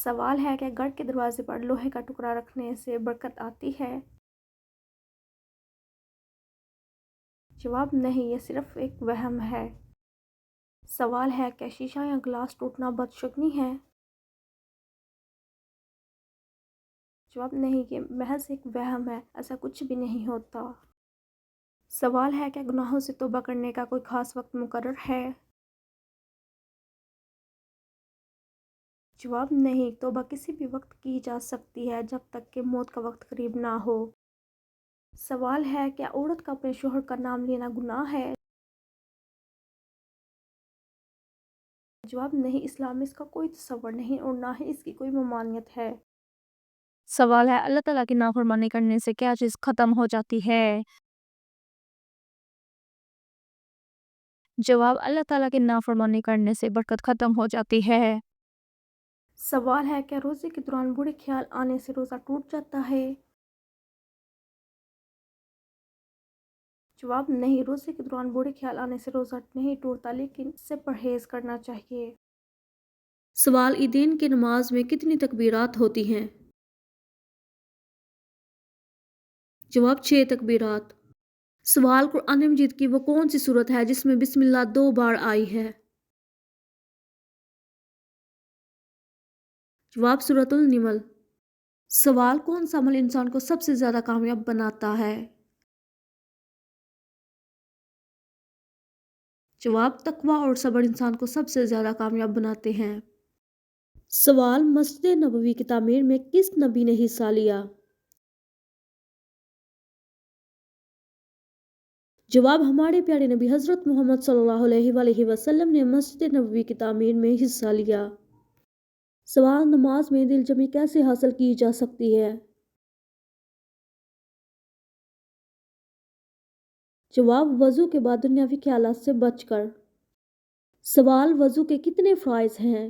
سوال ہے کہ گھر کے دروازے پر لوہے کا ٹکڑا رکھنے سے برکت آتی ہے؟ جواب نہیں، یہ صرف ایک وہم ہے۔ سوال ہے کہ شیشہ یا گلاس ٹوٹنا بدشگونی ہے؟ جواب نہیں، یہ محض ایک وہم ہے، ایسا کچھ بھی نہیں ہوتا۔ سوال ہے کہ گناہوں سے توبہ کرنے کا کوئی خاص وقت مقرر ہے؟ جواب نہیں، توبہ کسی بھی وقت کی جا سکتی ہے جب تک کہ موت کا وقت قریب نہ ہو۔ سوال ہے کیا عورت کا اپنے شوہر کا نام لینا گناہ ہے؟ جواب نہیں، اسلام میں اس کا کوئی تصور نہیں اور نہ ہی اس کی کوئی ممانعت ہے۔ سوال ہے اللہ تعالیٰ کی نافرمانی کرنے سے کیا چیز ختم ہو جاتی ہے؟ جواب اللہ تعالیٰ کی نافرمانی کرنے سے برکت ختم ہو جاتی ہے۔ سوال ہے کیا روزے کے دوران برے خیال آنے سے روزہ ٹوٹ جاتا ہے؟ جواب نہیں، روزے کے دوران برے خیال آنے سے روزہ نہیں ٹوٹتا، لیکن اس سے پرہیز کرنا چاہیے۔ سوال عیدین کی نماز میں کتنی تکبیرات ہوتی ہیں؟ جواب 6 تکبیرات۔ سوال قرآن مجید کی وہ کون سی سورت ہے جس میں بسم اللہ 2 بار آئی ہے؟ جواب سورۃ النمل۔ سوال کون سا عمل انسان کو سب سے زیادہ کامیاب بناتا ہے؟ جواب تقویٰ اور صبر انسان کو سب سے زیادہ کامیاب بناتے ہیں۔ سوال مسجد نبوی کی تعمیر میں کس نبی نے حصہ لیا؟ جواب ہمارے پیارے نبی حضرت محمد صلی اللہ علیہ وآلہ وسلم نے مسجد نبوی کی تعمیر میں حصہ لیا۔ سوال نماز میں دل جمعی کیسے حاصل کی جا سکتی ہے؟ جواب وضو کے بعد دنیاوی خیالات سے بچ کر۔ سوال وضو کے کتنے فرائض ہیں؟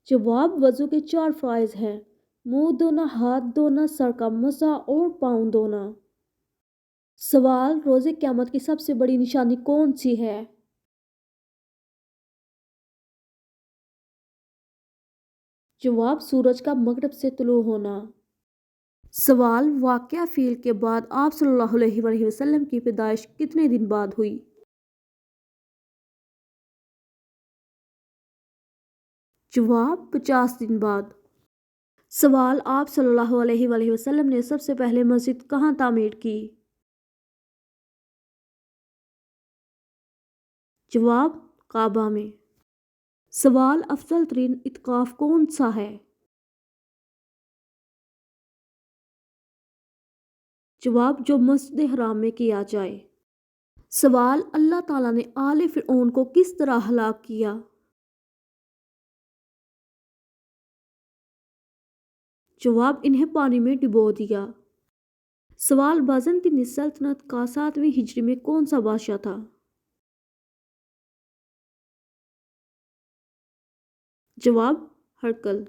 جواب وضو کے 4 فرائض ہیں: منہ دھونا، ہاتھ دھونا، سر کا مسح اور پاؤں دھونا۔ سوال روز قیامت کی سب سے بڑی نشانی کون سی ہے؟ جواب سورج کا مغرب سے طلوع ہونا۔ سوال واقعہ فیل کے بعد آپ صلی اللہ علیہ وآلہ وسلم کی پیدائش کتنے دن بعد ہوئی؟ جواب 50 دن بعد۔ سوال آپ صلی اللہ علیہ وآلہ وسلم نے سب سے پہلے مسجد کہاں تعمیر کی؟ جواب کعبہ میں۔ سوال افضل ترین اعتکاف کون سا ہے؟ جواب جو مسجد حرام میں کیا جائے۔ سوال اللہ تعالیٰ نے آل فرعون کو کس طرح ہلاک کیا؟ جواب انہیں پانی میں ڈبو دیا۔ سوال بازنطینی سلطنت کا 7ویں ہجری میں کون سا بادشاہ تھا؟ جواب ہرقل۔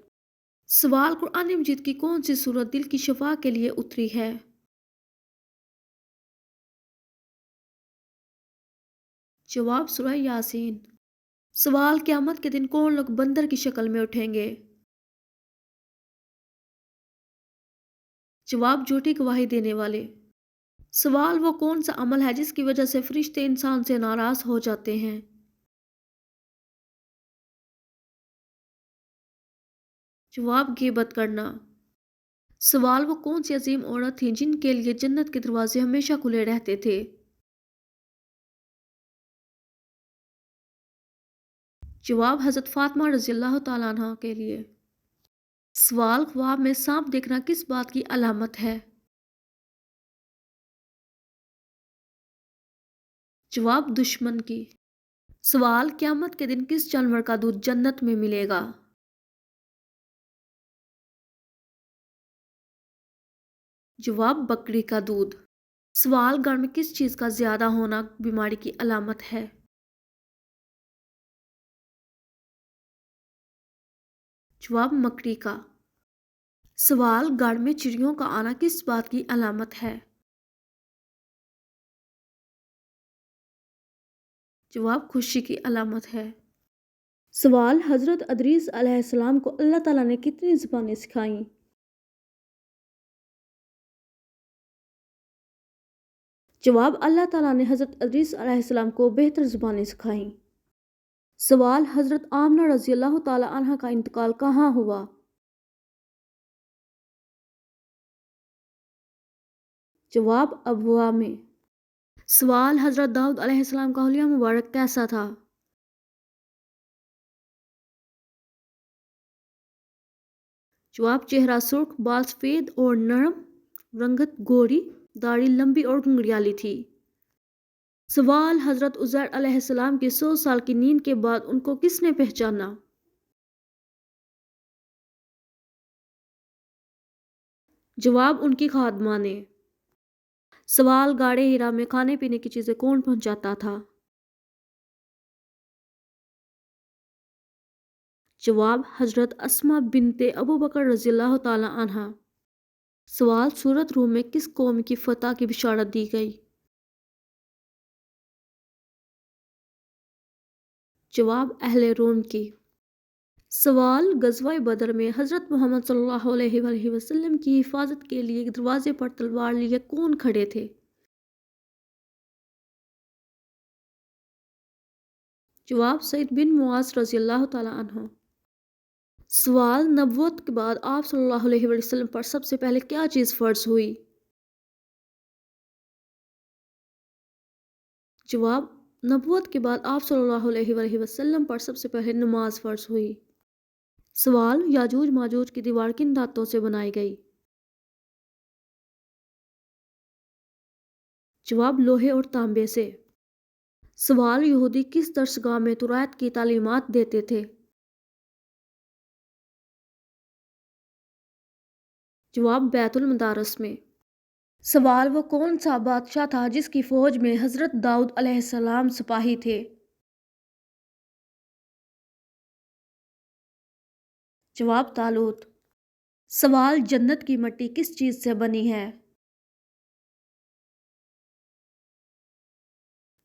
سوال قرآن مجید کی کون سی سورت دل کی شفا کے لیے اتری ہے؟ جواب سورہ یاسین۔ سوال قیامت کے دن کون لوگ بندر کی شکل میں اٹھیں گے؟ جواب جھوٹی گواہی دینے والے۔ سوال وہ کون سا عمل ہے جس کی وجہ سے فرشتے انسان سے ناراض ہو جاتے ہیں؟ جواب غیبت کرنا۔ سوال وہ کون سی عظیم عورت تھیں جن کے لیے جنت کے دروازے ہمیشہ کھلے رہتے تھے؟ جواب حضرت فاطمہ رضی اللہ تعالیٰ عنہ کے لیے۔ سوال خواب میں سانپ دیکھنا کس بات کی علامت ہے؟ جواب دشمن کی۔ سوال قیامت کے دن کس جانور کا دودھ جنت میں ملے گا؟ جواب بکری کا دودھ۔ سوال گھر میں کس چیز کا زیادہ ہونا بیماری کی علامت ہے؟ جواب مکڑی کا۔ سوال گھر میں چڑیوں کا آنا کس بات کی علامت ہے؟ جواب خوشی کی علامت ہے۔ سوال: حضرت ادریس علیہ السلام کو اللہ تعالیٰ نے کتنی زبانیں سکھائیں؟ جواب: اللہ تعالیٰ نے حضرت ادریس علیہ السلام کو بہتر زبانیں سکھائیں۔ سوال: حضرت آمنہ رضی اللہ تعالیٰ عنہا کا انتقال کہاں ہوا؟ جواب: ابوا میں۔ سوال: حضرت داؤد علیہ السلام کا حلیہ مبارک کیسا تھا؟ جواب: چہرہ سرخ، بال سفید اور نرم، رنگت گوری، داڑھی لمبی اور گھنگریالی تھی۔ سوال: حضرت عزیر علیہ السلام کی 100 سال کی نیند کے بعد ان کو کس نے پہچانا؟ جواب: ان کی خادمہ نے۔ سوال: غار حرا میں کھانے پینے کی چیزیں کون پہنچاتا تھا؟ جواب: حضرت اسماء بنت ابو بکر رضی اللہ تعالیٰ عنہا۔ سوال: سورۃ روم میں کس قوم کی فتح کی بشارت دی گئی؟ جواب: اہل روم کی۔ سوال: غزوہ بدر میں حضرت محمد صلی اللہ علیہ وآلہ وسلم کی حفاظت کے لیے دروازے پر تلوار لیے کون کھڑے تھے؟ جواب: سعید بن معاذ رضی اللہ تعالیٰ عنہ۔ سوال: نبوت کے بعد آپ صلی اللہ علیہ وآلہ وسلم پر سب سے پہلے کیا چیز فرض ہوئی؟ جواب: نبوت کے بعد آپ صلی اللہ علیہ وآلہ وسلم پر سب سے پہلے نماز فرض ہوئی۔ سوال: یاجوج ماجوج کی دیوار کن دھاتوں سے بنائی گئی؟ جواب: لوہے اور تانبے سے۔ سوال: یہودی کس درسگاہ میں توراۃ کی تعلیمات دیتے تھے؟ جواب: بیت المدارس میں۔ سوال: وہ کون سا بادشاہ تھا جس کی فوج میں حضرت داؤد علیہ السلام سپاہی تھے؟ جواب: طالوت۔ سوال: جنت کی مٹی کس چیز سے بنی ہے؟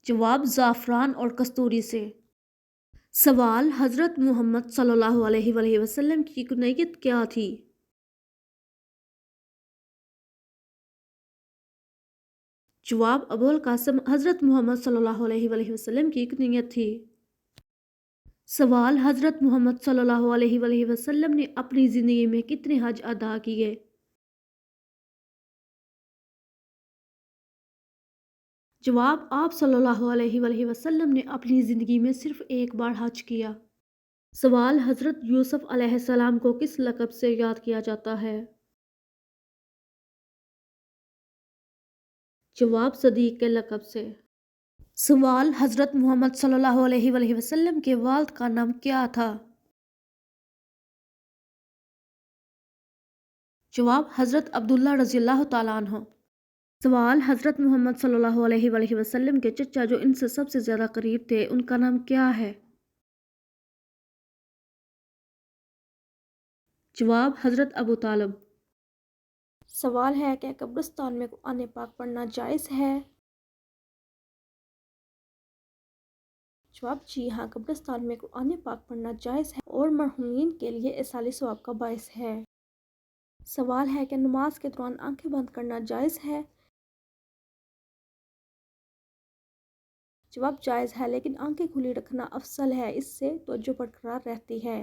جواب: زعفران اور کستوری سے۔ سوال: حضرت محمد صلی اللہ علیہ وآلہ وسلم کی کنیت کیا تھی؟ جواب: ابو القاسم حضرت محمد صلی اللہ علیہ وآلہ وسلم کی کنیت تھی۔ سوال: حضرت محمد صلی اللہ علیہ وآلہ وسلم نے اپنی زندگی میں کتنے حج ادا کیے؟ جواب: آپ صلی اللہ علیہ وآلہ وسلم نے اپنی زندگی میں صرف ایک بار حج کیا۔ سوال: حضرت یوسف علیہ السلام کو کس لقب سے یاد کیا جاتا ہے؟ جواب: صدیق کے لقب سے۔ سوال: حضرت محمد صلی اللہ علیہ وآلہ وسلم کے والد کا نام کیا تھا؟ جواب: حضرت عبداللہ رضی اللہ تعالیٰ عنہ۔ سوال: حضرت محمد صلی اللہ علیہ وآلہ وسلم کے چچا جو ان سے سب سے زیادہ قریب تھے ان کا نام کیا ہے؟ جواب: حضرت ابو طالب۔ سوال ہے کہ قبرستان میں قرآن پاک پڑھنا جائز ہے؟ جواب: جی ہاں، قبرستان میں قرآن پاک پڑھنا جائز ہے اور مرحومین کے لیے ایصال ثواب کا باعث ہے۔ سوال ہے کہ نماز کے دوران آنکھیں بند کرنا جائز ہے؟ جواب: جائز ہے، لیکن آنکھیں کھلی رکھنا افضل ہے، اس سے توجہ برقرار رہتی ہے۔